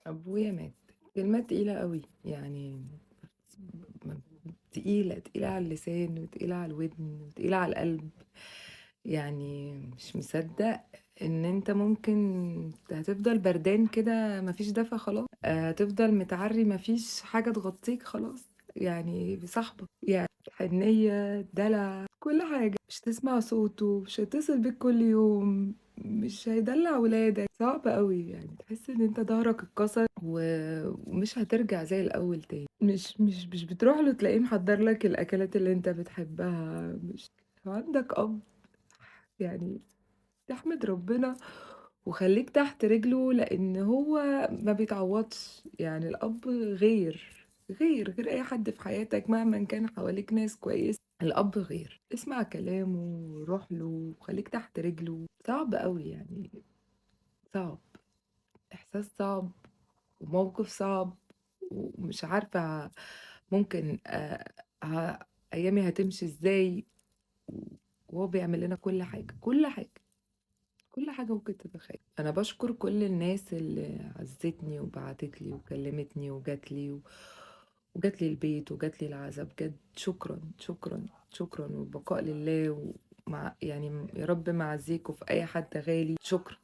أبويا مات. كلمة تقيلة أوي، يعني م تقيلة، تقيلة على اللسان وتقيلة على الودن وتقيلة على القلب. يعني مش مصدّق إن أنت ممكن هتفضل بردان كده ما فيش دفا خلاص، هتفضل متعرّي ما فيش حاجة تغطّيك خلاص، يعني صاحبك، يعني حنيّة، دلع، كل حاجة، مش هتسمع صوته، مش هيتصل بيك كل يوم، مش هيدلّع ولادك، صعب أوي يعني تحس إن أنت ضهرك اتكسر ومش هترجع زي الأول تاني، مش بتروح له تلاقيه محضّر لك الأكلات اللي أنت بتحبها، مش عندك أب يعني تحمد ربنا وخلّيك تحت رجله، لإن هو ما بيتعوّضش، يعني الأب غير أي حد في حياتك مهمًا كان حواليك ناس كويسة، الأب غير، اسمع كلامه، روح له، وخلّيك تحت رجله، صعب أوي يعني، صعب، إحساس صعب وموقف صعب ومش عارفة ممكن ه أيامي هتمشي إزاي وهو بيعمل لنا كل حاجة، كل حاجة. كل حاجة ممكن تتخيل. أنا باشكر كل الناس اللي عزّتني وبعتت لي وكلّمتني وجات لي البيت وجات لي العزا، بجد شكرًا، شكرًا، شكرًا والبقاء لله يعني يا رب معزّيكم في أي حد غالي، شكرًا.